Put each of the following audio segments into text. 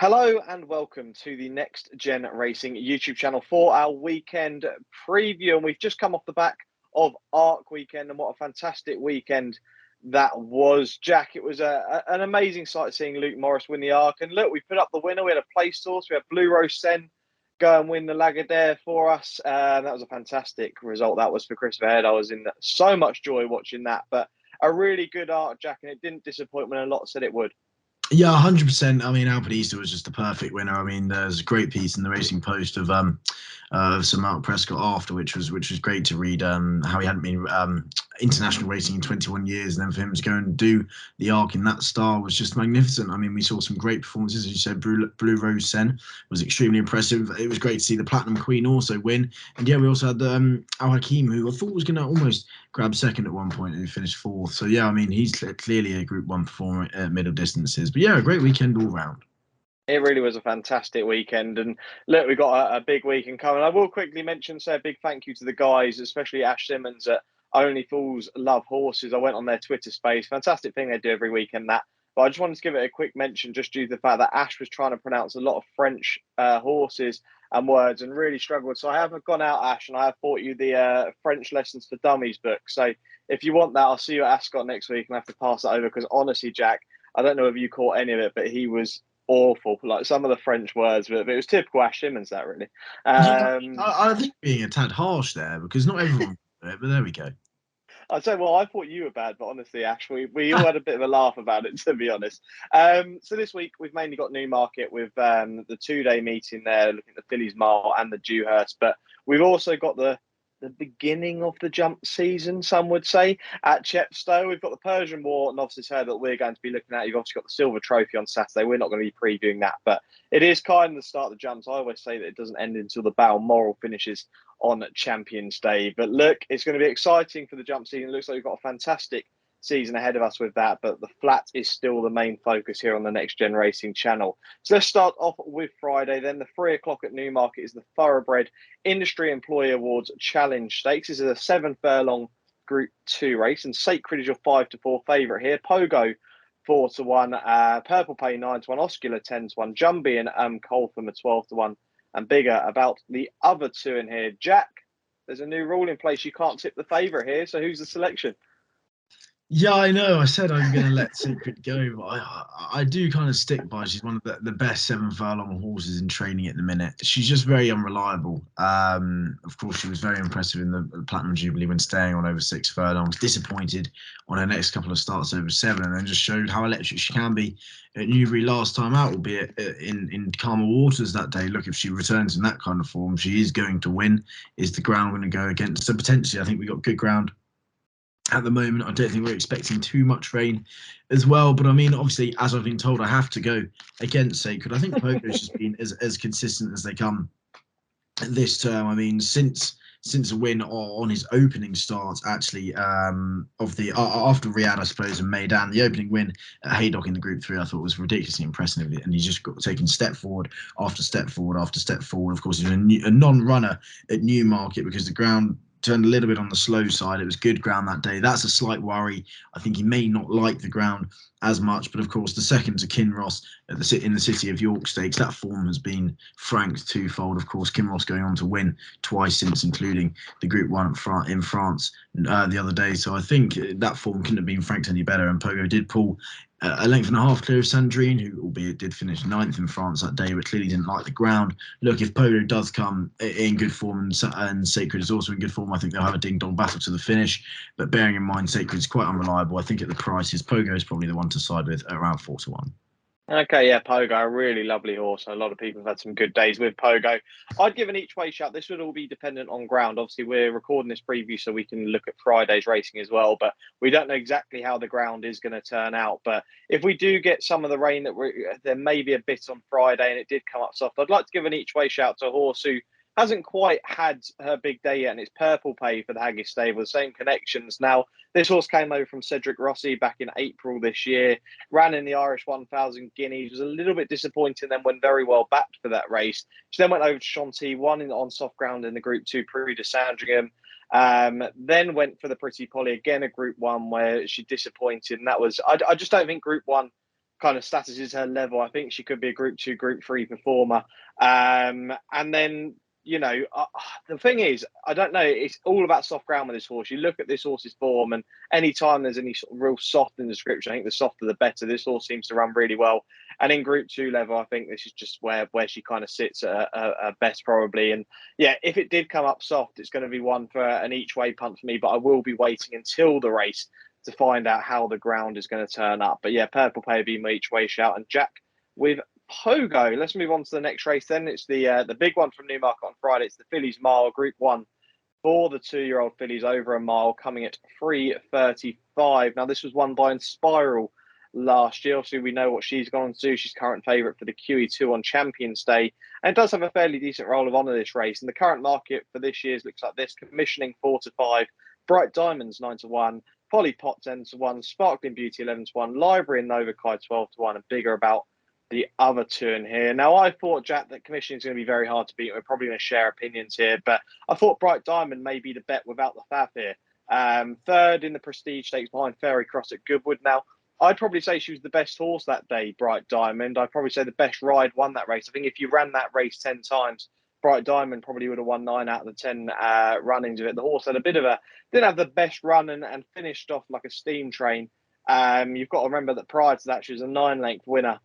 Hello and welcome to the Next Gen Racing YouTube channel for our weekend preview. And we've just come off the back of Arc weekend, and what a fantastic weekend that was. Jack, it was an amazing sight seeing Luke Morris win the Arc. And look, we put up the winner. We had a place source. We had Blue Rose Sen go and win the Lagardère for us. That was a fantastic result. That was for Chris Verhead. I was in so much joy watching that. But a really good Arc, Jack, and it didn't disappoint when a lot said it would. Yeah, 100%. I mean, Alpinista was just the perfect winner. I mean, there's a great piece in the Racing Post of Sir Mark Prescott after, which was great to read. How he hadn't been international racing in 21 years, and then for him to go and do the Arc in that style was just magnificent. I mean, we saw some great performances, as you said. Blue Rose Sen was extremely impressive. It was great to see the Platinum Queen also win, and yeah, we also had Al Hakim, who I thought was going to almost grab second at one point, and he finished fourth. So yeah, I mean, he's clearly a Group 1 performer at middle distances. But yeah, a great weekend all round. It really was a fantastic weekend. And look, we've got a big weekend coming. I will quickly mention, say a big thank you to the guys, especially Ash Simmons at Only Fools Love Horses. I went on their Twitter space. Fantastic thing they do every weekend, that. But I just wanted to give it a quick mention just due to the fact that Ash was trying to pronounce a lot of French horses and words and really struggled. So I haven't gone out, Ash, and I have bought you the French Lessons for Dummies book. So if you want that, I'll see you at Ascot next week and I have to pass it over because honestly, Jack, I don't know if you caught any of it, but he was awful. Like some of the French words, but it was typical Ash Simmons, that really. Yeah, I think being a tad harsh there because not everyone can do it, but there we go. I'd say, well, I thought you were bad, but honestly, Ash, we all had a bit of a laugh about it, to be honest. So this week we've mainly got Newmarket with the 2-day meeting there, looking at the Fillies Mile and the Dewhurst, but we've also got the beginning of the jump season, some would say, at Chepstow. We've got the Persian War novices here that we're going to be looking at. You've obviously got the Silver Trophy on Saturday. We're not going to be previewing that, but it is kind of the start of the jumps. I always say that it doesn't end until the Balmoral finishes on Champions Day. But look, it's going to be exciting for the jump season. It looks like we've got a fantastic season ahead of us with that, but the flat is still the main focus here on the Next Gen Racing channel. So let's start off with Friday. Then the 3 o'clock at Newmarket is the Thoroughbred Industry Employee Awards Challenge Stakes. This is a 7 furlong Group 2 race, and Sacred is your 5-4 favourite here. Pogo 4-1, Purple Pay 9-1, Oscular 10-1, Jumbie and Coltham are 12-1, and bigger about the other two in here. Jack, there's a new rule in place. You can't tip the favourite here, so who's the selection? Yeah, I know. I said I'm going to let Secret go, but I do kind of stick by. She's one of the best 7 furlong horses in training at the minute. She's just very unreliable. Of course, she was very impressive in the Platinum Jubilee when staying on over 6 furlongs. Disappointed on her next couple of starts over 7, and then just showed how electric she can be at Newbury last time out, albeit in calmer waters that day. Look, if she returns in that kind of form, she is going to win. Is the ground going to go against? So potentially, I think we got good ground at the moment. I don't think we're expecting too much rain as well. But I mean, obviously, as I've been told, I have to go against Sacred. I think Pogo's just been as consistent as they come this term. I mean, since a win on his opening start, actually, of the after Riyadh, I suppose, and Maidan, the opening win at Haydock in the Group 3, I thought was ridiculously impressive, and he's just got taken step forward after step forward after step forward. Of course, he's a non-runner at Newmarket because the ground turned a little bit on the slow side. It was good ground that day. That's a slight worry. I think he may not like the ground as much, but of course the second to Kinross in the City of York Stakes, that form has been franked twofold. Of course, Kinross going on to win twice since, including the Group 1 in France the other day. So I think that form couldn't have been franked any better, and Pogo did pull a length and a half clear of Sandrine, who albeit did finish 9th in France that day, but clearly didn't like the ground. Look, if Pogo does come in good form and Sacred is also in good form, I think they'll have a ding-dong battle to the finish. But bearing in mind Sacred is quite unreliable, I think at the prices, Pogo is probably the one to side with at around 4-1. Okay, yeah, Pogo, a really lovely horse. A lot of people have had some good days with Pogo. I'd give an each way shout. This would all be dependent on ground. Obviously, we're recording this preview so we can look at Friday's racing as well, but we don't know exactly how the ground is going to turn out. But if we do get some of the rain there may be a bit on Friday and it did come up soft, I'd like to give an each way shout to a horse who hasn't quite had her big day yet, and it's Purple Pay for the Haggis stable, the same connections. Now, this horse came over from Cedric Rossi back in April this year, ran in the Irish 1000 Guineas, was a little bit disappointing, then went very well backed for that race. She then went over to Chantilly, won on soft ground in the Group 2 Prix de Sandringham, then went for the Pretty Polly, again a Group 1 where she disappointed, and that was, I just don't think Group 1 kind of status is her level. I think she could be a Group 2, Group 3 performer. And then, you know, the thing is, I don't know. It's all about soft ground with this horse. You look at this horse's form, and anytime there's any sort of real soft in the description, I think the softer the better. This horse seems to run really well. And in Group 2 level, I think this is just where she kind of sits at best, probably. And yeah, if it did come up soft, it's going to be one for an each way punt for me. But I will be waiting until the race to find out how the ground is going to turn up. But yeah, Purple Pay will be my each way shout. And Jack, with Pogo, let's move on to the next race then. It's the big one from Newmarket on Friday. It's the Fillies Mile, Group 1 for the 2-year-old fillies over a mile, coming at 3:35. Now, this was won by Inspiral last year. Obviously, we know what she's gone to do. She's current favourite for the QE2 on Champions Day. And it does have a fairly decent roll of honour, this race. And the current market for this year's looks like this: Commissioning 4-5, Bright Diamonds 9-1, Polly Pot 10-1, Sparkling Beauty 11-1, Library and Nova Kai 12-1, and bigger about the other two in here. Now, I thought, Jack, that Commissioning is going to be very hard to beat. We're probably going to share opinions here, but I thought Bright Diamond may be the bet without the faff here. Third in the Prestige Stakes behind Fairy Cross at Goodwood. Now, I'd probably say she was the best horse that day, Bright Diamond. I'd probably say the best ride won that race. I think if you ran that race 10 times, Bright Diamond probably would have won 9 out of the 10 runnings of it. The horse had a bit of didn't have the best run and finished off like a steam train. You've got to remember that prior to that, she was a 9-length winner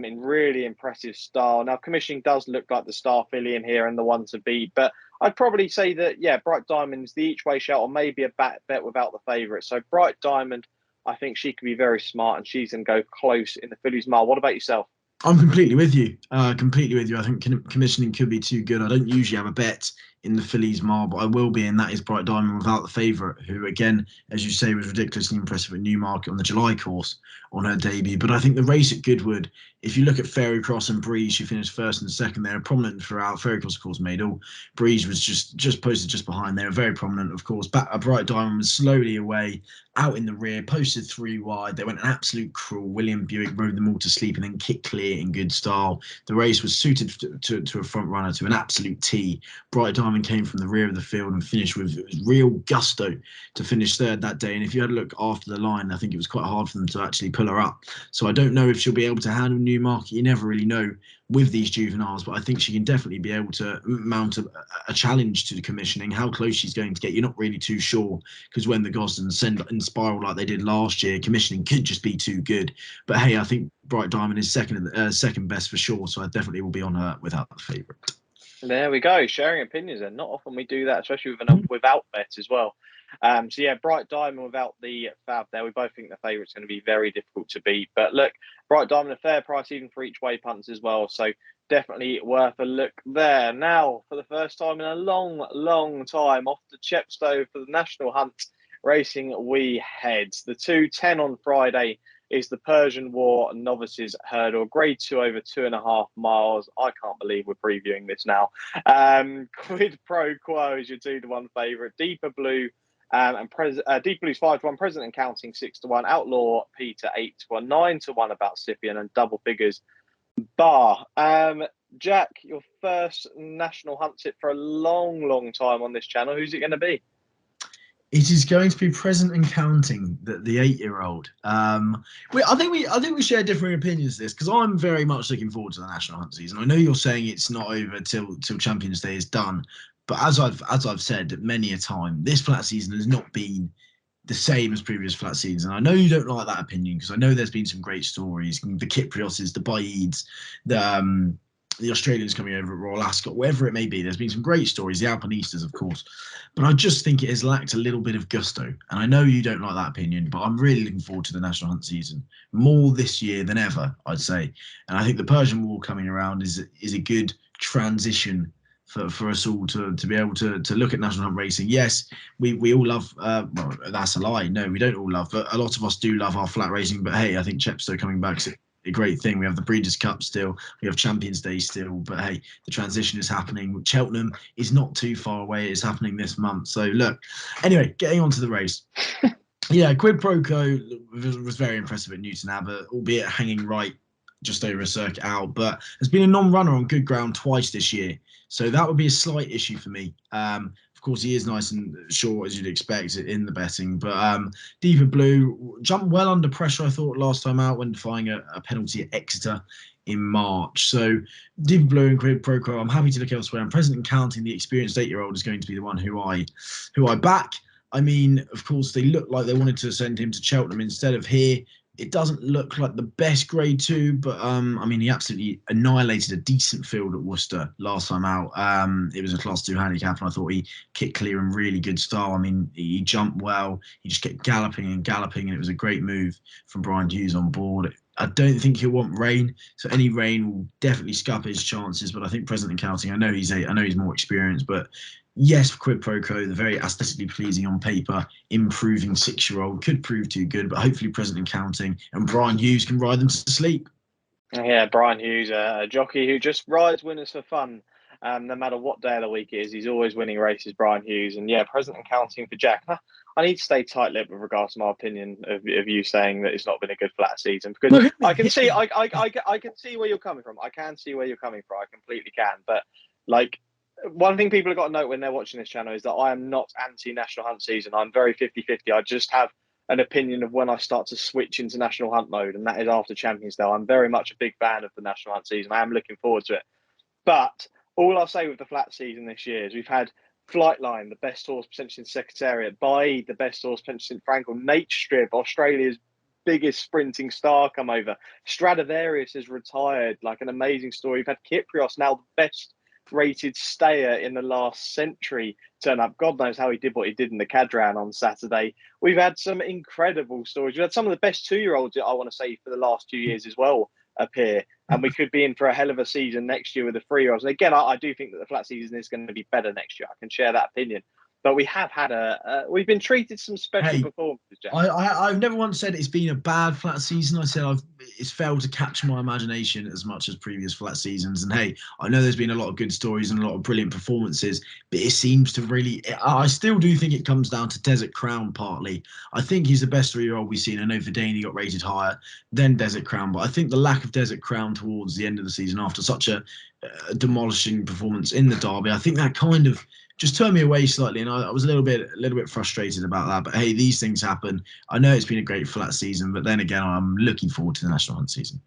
in really impressive style. Now, Commissioning does look like the star filly in here and the one to beat, but I'd probably say that, yeah, Bright Diamond is the each way shout, or maybe a bet without the favourite. So Bright Diamond, I think she could be very smart and she's going to go close in the Fillies Mile. What about yourself? I'm completely with you. I think Commissioning could be too good. I don't usually have a bet in the Fillies Mile, but I will be, and that is Bright Diamond without the favourite, who, again, as you say, was ridiculously impressive at Newmarket on the July course on her debut. But I think the race at Goodwood, if you look at Fairy Cross and Breeze, she finished first and second. They were prominent throughout. Fairy Cross, of course, made all. Breeze was just posted just behind. They were very prominent, of course. Bright Diamond was slowly away, out in the rear, posted 3 wide. They went an absolute cruel. William Buick rode them all to sleep and then kicked clear in good style. The race was suited to a front runner, to an absolute T. Bright Diamond came from the rear of the field and finished with real gusto to finish third that day. And if you had a look after the line, I think it was quite hard for them to actually pull her up. So I don't know if she'll be able to handle Newmarket. You never really know with these juveniles, but I think she can definitely be able to mount a challenge to the Commissioning. How close she's going to get, you're not really too sure, because when the Gosdens send in spiral like they did last year, Commissioning could just be too good. But hey, I think Bright Diamond is second best for sure, so I definitely will be on her without the favourite. There we go, sharing opinions, and not often we do that, especially with an without bet as well. So yeah, Bright Diamond without the fab there. We both think the favourite's going to be very difficult to beat. But look, Bright Diamond, a fair price even for each way punts as well. So definitely worth a look there. Now, for the first time in a long, long time, off to Chepstow for the National Hunt racing we head. The 2:10 on Friday is the Persian War Novices Hurdle, Grade 2 over 2.5 miles. I can't believe we're previewing this now. Quid Pro Quo is your 2-1 favourite. Deeper Blue Deep Blue's 5-1, President and Counting 6-1, Outlaw Peter 8-1, 9-1 about Scythian, and double figures Bar. Jack, your first National Hunt tip for a long, long time on this channel. Who's it going to be? It is going to be Present and Counting, the 8-year-old. I think we share differing opinions this, because I'm very much looking forward to the National Hunt season. I know you're saying it's not over till Champions Day is done, but as I've said many a time, this flat season has not been the same as previous flat seasons. And I know you don't like that opinion, because I know there's been some great stories. The Kyprioses, the Baids, the Australians coming over at Royal Ascot, wherever it may be. There's been some great stories, the Alpinistas, of course. But I just think it has lacked a little bit of gusto. And I know you don't like that opinion, but I'm really looking forward to the National Hunt season. More this year than ever, I'd say. And I think the Persian War coming around is a good transition for us all to be able to look at National Hunt racing. Yes, we all love, well, that's a lie. No, we don't all love, but a lot of us do love our flat racing. But hey, I think Chepstow coming back is a great thing. We have the Breeders' Cup still, we have Champions Day still, but hey, the transition is happening. Cheltenham is not too far away. It's happening this month. So look, anyway, getting on to the race. Yeah, Quid Pro Quo was very impressive at Newton Abbot, albeit hanging right just over a circuit out, but has been a non-runner on good ground twice this year. So that would be a slight issue for me. Of course, he is nice and short, as you'd expect in the betting. But Deeper Blue jumped well under pressure, I thought, last time out when defying a penalty at Exeter in March. So Deeper Blue and Quid Pro Quo, I'm happy to look elsewhere. I'm present and counting. The experienced 8-year-old is going to be the one who I back. I mean, of course, they looked like they wanted to send him to Cheltenham instead of here. It doesn't look like the best grade 2, but I mean, he absolutely annihilated a decent field at Worcester last time out. It was a Class 2 handicap, and I thought he kicked clear in really good style. I mean, he jumped well. He just kept galloping, and it was a great move from Brian Hughes on board. I don't think he'll want rain, so any rain will definitely scup his chances. But I think present and counting, I know he's more experienced, but yes, Quid Pro Quo, the very aesthetically pleasing on paper, improving 6-year-old could prove too good, but hopefully present and counting, and Brian Hughes can ride them to sleep. Yeah, Brian Hughes, a jockey who just rides winners for fun. No matter what day of the week it is, he's always winning races, Brian Hughes. And yeah, present and counting for Jack. I need to stay tight-lipped with regards to my opinion of you saying that it's not been a good flat season, because I can see I can see where you're coming from. I can see where you're coming from. I completely can. But like, one thing people have got to note when they're watching this channel is that I am not anti-National Hunt season. I'm very 50-50. I just have an opinion of when I start to switch into National Hunt mode, and that is after Champions Day. I'm very much a big fan of the National Hunt season. I am looking forward to it. But all I'll say with the flat season this year is we've had Flightline, the best horse potentially in Secretariat, Bide, the best horse potentially in Frankel, Nature Strip, Australia's biggest sprinting star, come over. Stradivarius has retired, like an amazing story. We've had Kyprios, now the best rated stayer in the last century, turn up. God knows how he did what he did in the Cadran on Saturday. We've had some incredible stories. We've had some of the best 2-year-olds, I want to say, for the last 2 years as well appear. And we could be in for a hell of a season next year with the 3-year-olds. And again, I do think that the flat season is going to be better next year. I can share that opinion. But we have had we've been treated some special performances, Jack. I've never once said it's been a bad flat season. I said it's failed to capture my imagination as much as previous flat seasons. And hey, I know there's been a lot of good stories and a lot of brilliant performances, but it seems to really, I still do think it comes down to Desert Crown partly. I think he's the best 3-year-old we've seen. I know Verdani got rated higher than Desert Crown, but I think the lack of Desert Crown towards the end of the season after such a demolishing performance in the Derby, I think that kind of just turned me away slightly, and I was a little bit frustrated about that. But hey, these things happen. I know it's been a great flat season, but then again, I'm looking forward to the National Hunt season.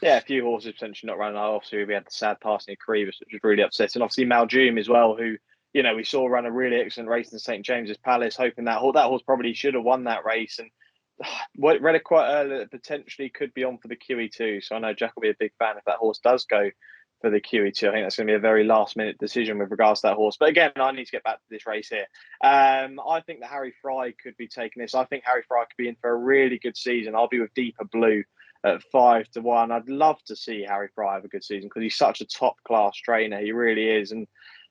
Yeah, a few horses potentially not running. Obviously, we had the sad passing of Caribus, which was really upsetting. Obviously, Maljoom as well, who, you know, we saw run a really excellent race in St James's Palace, hoping that horse probably should have won that race. And read it quite early that potentially could be on for the QE2. So I know Jack will be a big fan if that horse does go for the QE2. I think that's going to be a very last-minute decision with regards to that horse. But again, I need to get back to this race here. I think that Harry Fry could be taking this. I think Harry Fry could be in for a really good season. I'll be with Deeper Blue at 5-1. I'd love to see Harry Fry have a good season because he's such a top-class trainer. He really is. And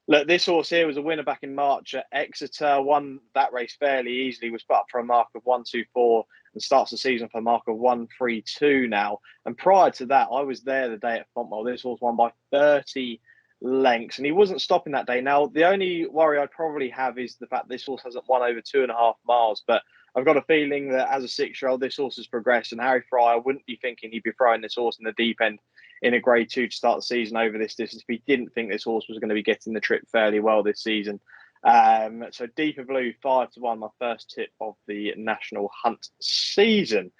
look, this horse here was a winner back in March at Exeter, won that race fairly easily, was put up for a mark of 124 and starts the season for a mark of 132 now. And prior to that, I was there the day at Fontmell. This horse won by 30 lengths, and he wasn't stopping that day. Now, the only worry I'd probably have is the fact this horse hasn't won over 2.5 miles, but I've got a feeling that as a 6-year-old, this horse has progressed, and Harry Fry, I wouldn't be thinking he'd be throwing this horse in the deep end in a grade 2 to start the season over this distance if he didn't think this horse was going to be getting the trip fairly well this season. So Deeper Blue 5-1, my first tip of the National Hunt season.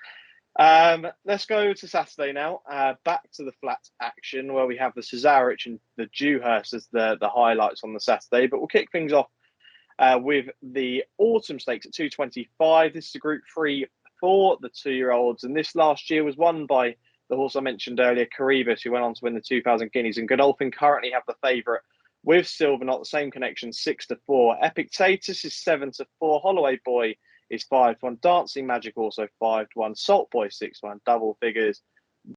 Let's go to Saturday now. Back to the flat action where we have the Cesarewitch and the Dewhurst as the highlights on the Saturday. But we'll kick things off with the Autumn Stakes at 225. This is a Group 3 for the 2-year-olds, and this last year was won by the horse I mentioned earlier, Caribus, who went on to win the 2,000 guineas. And Godolphin currently have the favourite with Silver, not the same connection, 6-4. Epictetus is 7-4. Holloway Boy is 5-1. Dancing Magic also 5-1. Salt Boy 6-1. Double figures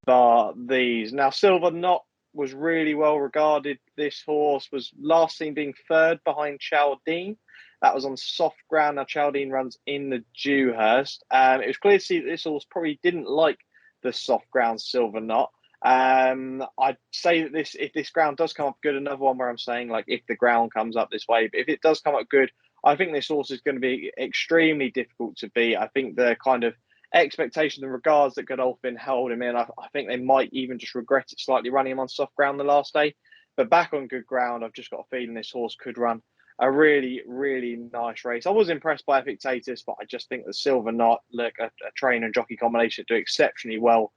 bar these. Now, Silver not was really well regarded. This horse was last seen being third behind Chaldine. That was on soft ground. Now, Chaldine runs in the Dewhurst. It was clear to see that this horse probably didn't like the soft ground Silver Knot. I'd say that if this ground does come up good, another one where I'm saying, like, if the ground comes up this way, but if it does come up good, I think this horse is going to be extremely difficult to beat. I think the kind of expectation and regards that Godolphin held him in, I think they might even just regret it slightly running him on soft ground the last day. But back on good ground, I've just got a feeling this horse could run a really, really nice race. I was impressed by Epictetus, but I just think the Silver Knot, look, a trainer and jockey combination do exceptionally well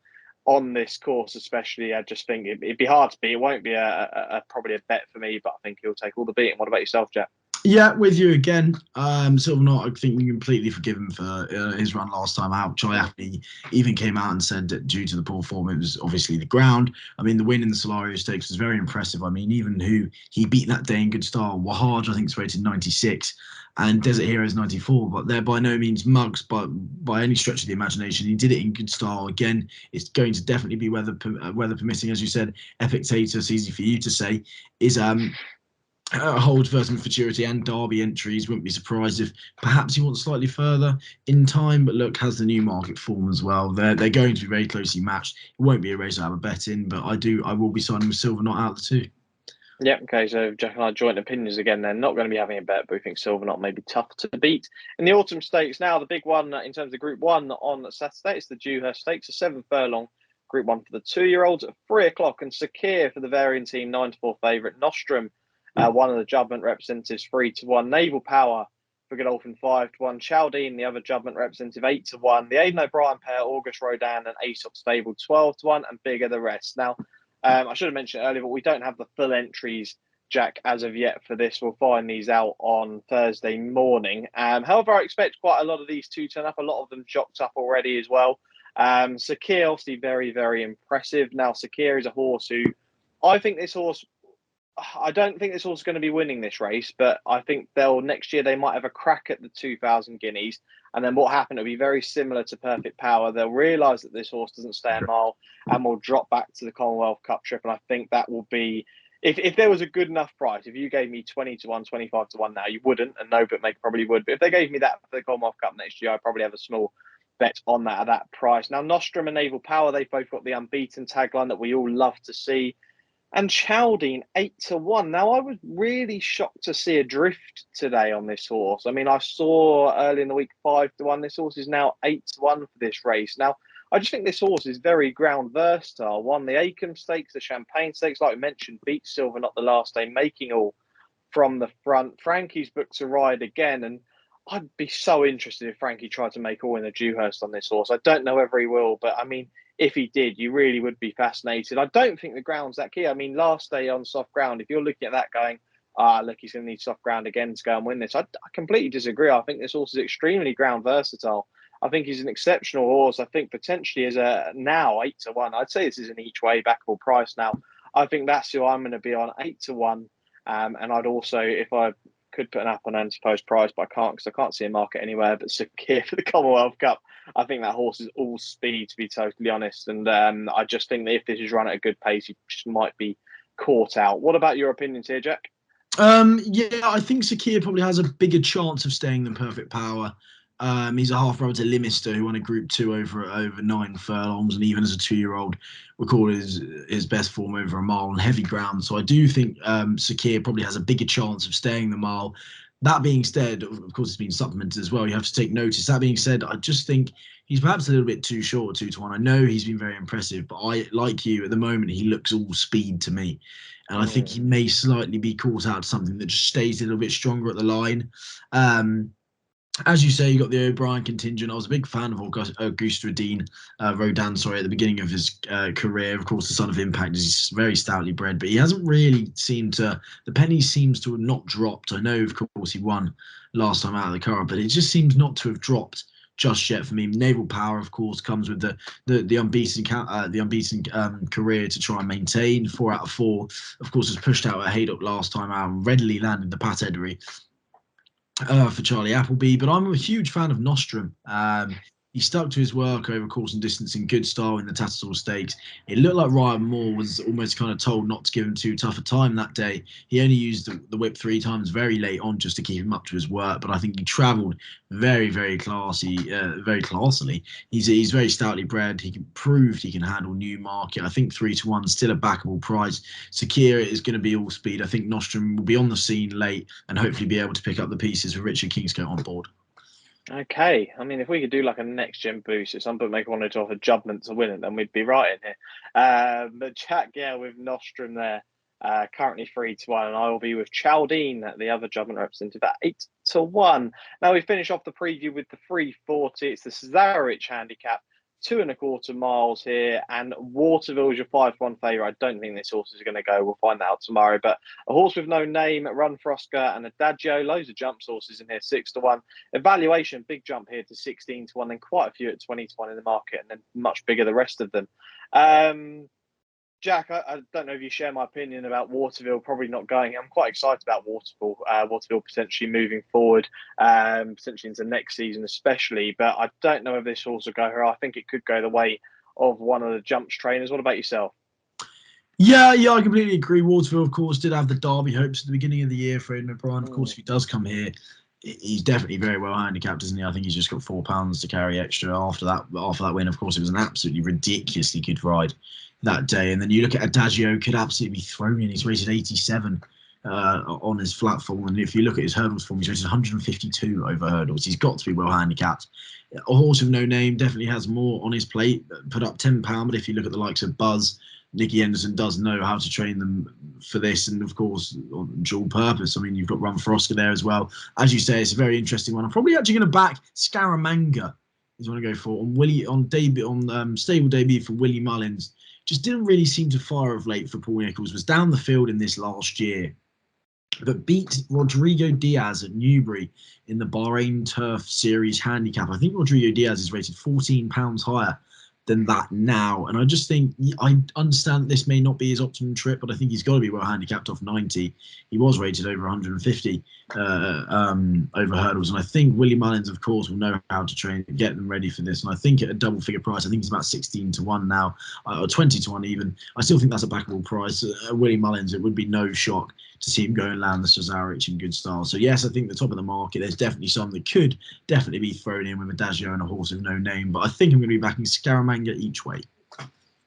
on this course, especially. I just think it'd be hard to beat. It won't be probably a bet for me, but I think he'll take all the beating. What about yourself, Jack? Yeah, with you again. Silver Knot, I think we completely forgive him for his run last time out. Troy Apney even came out and said that due to the poor form, it was obviously the ground. I mean, the win in the Solario Stakes was very impressive. I mean, even who he beat that day in good style, Wahaj, I think, is rated 96, and Desert Heroes 94, but they're by no means mugs by any stretch of the imagination. He did it in good style. Again, it's going to definitely be weather permitting, as you said. Epictetus, easy for you to say, is holds Vertimate Futurity and Derby entries. Wouldn't be surprised if perhaps he wants slightly further in time. But look, has the Newmarket form as well. They're going to be very closely matched. It won't be a race I have a bet in, but I will be signing with Silver Knot out of the two. Yeah, okay, so Jack and I joint opinions again. They're not going to be having a bet, but we think Silver Knot may be tough to beat. In the Autumn Stakes now, the big one in terms of Group 1 on Saturday, it's the Dewhurst Stakes, a 7 furlong Group 1 for the 2-year-olds at 3 o'clock, and Sakir for the Varian team, 9-4 favourite. Nostrum, one of the Judgment representatives, 3-1. Naval Power for Godolphin, 5-1. Chaldine, the other Judgment representative, 8-1. The Aidan O'Brien pair, August Rodan and Aesop Stable, 12-1, and bigger the rest. Now, I should have mentioned earlier, but we don't have the full entries, Jack, as of yet for this. We'll find these out on Thursday morning. However, I expect quite a lot of these to turn up. A lot of them jocked up already as well. Sakir, obviously, very, very impressive. Now, Sakir is a horse who I think this horse. I don't think this horse is going to be winning this race, but I think next year they might have a crack at the 2,000 guineas. And then what happened will be very similar to Perfect Power. They'll realise that this horse doesn't stay a mile and will drop back to the Commonwealth Cup trip. And I think that will be, if there was a good enough price, if you gave me 20-1, 25-1 now, you wouldn't, and no bookmaker probably would. But if they gave me that for the Commonwealth Cup next year, I'd probably have a small bet on that at that price. Now, Nostrum and Naval Power, they've both got the unbeaten tagline that we all love to see. And Chaldine, 8-1. Now, I was really shocked to see a drift today on this horse. I mean, I saw early in the week 5-1. This horse is now 8-1 for this race. Now, I just think this horse is very ground versatile. Won the Acomb Stakes, the Champagne Stakes, like we mentioned, beat Silver Knot the last day, making all from the front. Frankie's booked to ride again, and I'd be so interested if Frankie tried to make all in the Dewhurst on this horse. I don't know whether he will, but I mean, if he did, you really would be fascinated. I don't think the ground's that key. I mean, last day on soft ground, if you're looking at that going, look, he's going to need soft ground again to go and win this. I completely disagree. I think this horse is extremely ground versatile. I think he's an exceptional horse. I think potentially is a now 8-1. I'd say this is an each way backable price now. I think that's who I'm going to be on, 8-1. And I'd also, if I could put an app on anti-post price, but I can't because I can't see a market anywhere. But Sakir for the Commonwealth Cup, I think that horse is all speed, to be totally honest. And I just think that if this is run at a good pace, he just might be caught out. What about your opinions here, Jack? Yeah, I think Sakir probably has a bigger chance of staying than Perfect Power. He's a half brother to Limister, who won a Group 2 over 9 furlongs, and even as a 2-year-old, recorded his best form over a mile on heavy ground. So I do think Sakir probably has a bigger chance of staying the mile. That being said, of course, it's been supplemented as well. You have to take notice. That being said, I just think he's perhaps a little bit too short, 2-1. I know he's been very impressive, but like you, at the moment, he looks all speed to me. And I think he may slightly be caught out to something that just stays a little bit stronger at the line. As you say, you got the O'Brien contingent. I was a big fan of Auguste Rodan, at the beginning of his career. Of course, the son of Impact is very stoutly bred, but he hasn't really seemed to. The penny seems to have not dropped. I know, of course, he won last time out of the car, but it just seems not to have dropped just yet for me. Naval Power, of course, comes with the unbeaten career to try and maintain. 4 out of 4. Of course, was pushed out at Haydock last time out and readily landed the Pat Eddery for Charlie Appleby, but I'm a huge fan of Nostrum. He stuck to his work over course and distance in good style in the Tattersall Stakes. It looked like Ryan Moore was almost kind of told not to give him too tough a time that day. He only used the whip 3 times very late on just to keep him up to his work, but I think he travelled very, very very classily. He's very stoutly bred. He proved he can handle Newmarket. I think 3-1 still a backable price. Sakir is going to be all speed. I think Nostrum will be on the scene late and hopefully be able to pick up the pieces with Richard Kingscote on board. Okay, I mean, if we could do like a next gen boost, if some bookmaker wanted to offer Judgment to win it, then we'd be right in here. But Jack, yeah, with Nostrum there, currently 3-1, and I will be with Chaldine, the other Jumpman representative, at 8-1. Now we finish off the preview with the 340. It's the Cesarewitch Handicap, 2.25 miles here, and Waterville is your 5-1 favourite. I don't think this horse is going to go. We'll find that out tomorrow. But a horse with no name, Run for Oscar, and Adagio. Loads of jump horses in here, 6-1. Evaluation, big jump here to 16-1, then quite a few at 20-1 in the market, and then much bigger the rest of them. Jack, I don't know if you share my opinion about Waterville probably not going. I'm quite excited about Waterville potentially moving forward, potentially into next season especially. But I don't know if this horse will go here. I think it could go the way of one of the jumps trainers. What about yourself? Yeah, I completely agree. Waterville, of course, did have the Derby hopes at the beginning of the year for Aidan O'Brien. Of course, if he does come here, he's definitely very well handicapped, isn't he? I think he's just got £4 to carry extra after that win. Of course, it was an absolutely ridiculously good ride that day. And then you look at Adagio, could absolutely be thrown in. He's rated 87 on his flat form. And if you look at his hurdles form, he's rated 152 over hurdles. He's got to be well handicapped. A horse of no name definitely has more on his plate, put up £10. But if you look at the likes of Buzz, Nicky Henderson does know how to train them for this, and of course, on dual purpose. I mean, you've got Run for Oscar there as well. As you say, it's a very interesting one. I'm probably actually going to back Scaramanga. Is what I go for on stable debut for Willie Mullins. Just didn't really seem to fire of late for Paul Nicholls. Was down the field in this last year, but beat Rodrigo Diaz at Newbury in the Bahrain Turf Series handicap. I think Rodrigo Diaz is rated £14 higher than that now, and I just think, I understand this may not be his optimum trip, but I think he's got to be well handicapped off 90. He was rated over 150 over hurdles, and I think Willie Mullins, of course, will know how to train and get them ready for this. And I think at a double figure price, I think it's about 16-1 now, or 20-1 even. I still think that's a backable price. Willie Mullins, it would be no shock to see him go and land the Cesarewitch in good style. So yes, I think the top of the market, there's definitely some that could definitely be thrown in with Adagio and a horse of no name, but I think I'm going to be backing Scaramanga each way.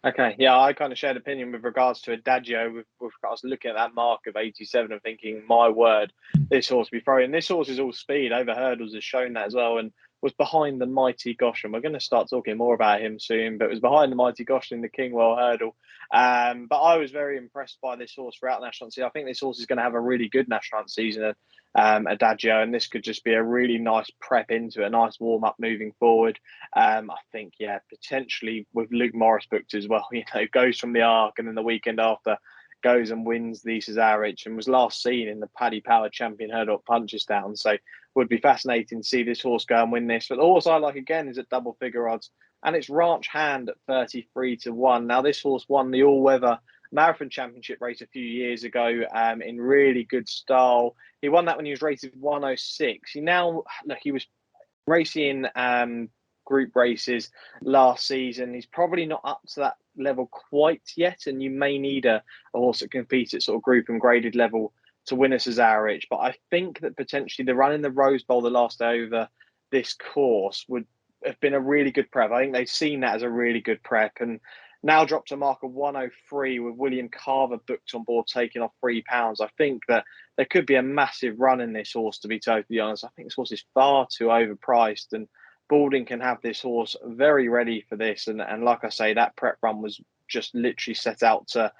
Okay, yeah, I kind of shared opinion with regards to Adagio. With regards to looking at that mark of 87 and thinking, my word, this horse will be throwing. This horse is all speed over hurdles, has shown that as well, and was behind the mighty Goshen. We're going to start talking more about him soon, but was behind the mighty Goshen in the Kingwell hurdle. But I was very impressed by this horse throughout the national season. I think this horse is going to have a really good national season, Adagio, and this could just be a really nice prep into it, a nice warm up moving forward. I think, yeah, potentially with Luke Morris booked as well. You know, goes from the Arc and then the weekend after goes and wins the Cesarewitch and was last seen in the Paddy Power Champion hurdle at Punchestown. So would be fascinating to see this horse go and win this. But the horse I like again is at double figure odds, and it's Ranch Hand at 33-1. Now this horse won the all-weather Marathon Championship race a few years ago in really good style. He won that when he was rated 106. He was racing group races last season. He's probably not up to that level quite yet, and you may need a horse that competes at sort of group and graded level to win a Cesarewitch. But I think that potentially the run in the Rose Bowl the last day over this course would have been a really good prep. I think they've seen that as a really good prep, and now dropped a mark of 103 with William Carver booked on board, taking off £3. I think that there could be a massive run in this horse, to be totally honest. I think this horse is far too overpriced, and Balding can have this horse very ready for this. And like I say, that prep run was just literally set out to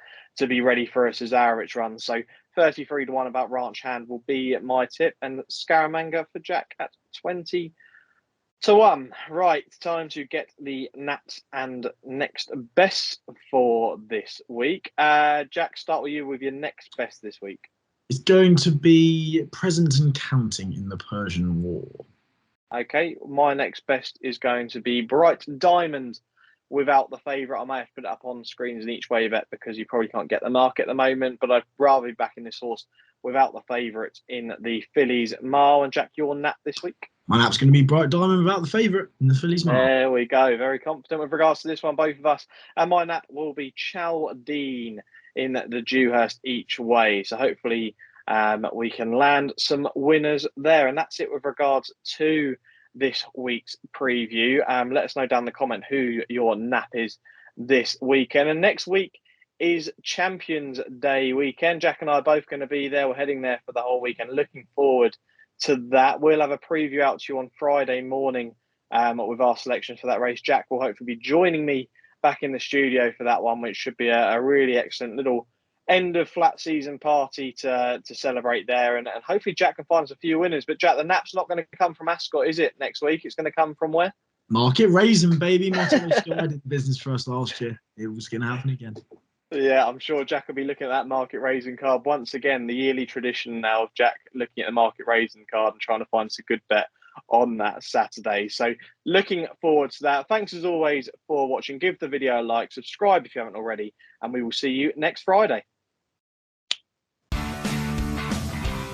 be ready for a Cesarewitch run. So 33-1 about Ranch Hand will be my tip, and Scaramanga for Jack at 20-1. Right, time to get the Nats and next best for this week. Jack, start with you with your next best this week. It's going to be Present and Counting in the Persian War. Okay, my next best is going to be Bright Diamond without the favourite. I may have put it up on screens in each way bet because you probably can't get the mark at the moment, but I'd rather be backing this horse without the favourite in the Fillies Mile. And Jack, your nap this week? My nap's going to be Bright Diamond without the favourite in the Fillies Mile. There we go. Very confident with regards to this one, both of us. And my nap will be Chaldine in the Dewhurst each way. So hopefully we can land some winners there. And that's it with regards to this week's preview. Let us know down in the comment who your nap is this weekend. And next week is Champions Day weekend. Jack and I are both going to be there. We're heading there for the whole weekend. Looking forward to that. We'll have a preview out to you on Friday morning with our selections for that race. Jack will hopefully be joining me back in the studio for that one, which should be a really excellent little end of flat season party to celebrate there, and hopefully Jack can find us a few winners. But Jack, the nap's not going to come from Ascot, is it? Next week, it's going to come from where? Market raising, baby. Motto Sky did the business for us last year. It was going to happen again. Yeah, I'm sure Jack will be looking at that market raising card once again. The yearly tradition now of Jack looking at the market raising card and trying to find us a good bet on that Saturday. So looking forward to that. Thanks as always for watching. Give the video a like, subscribe if you haven't already, and we will see you next Friday.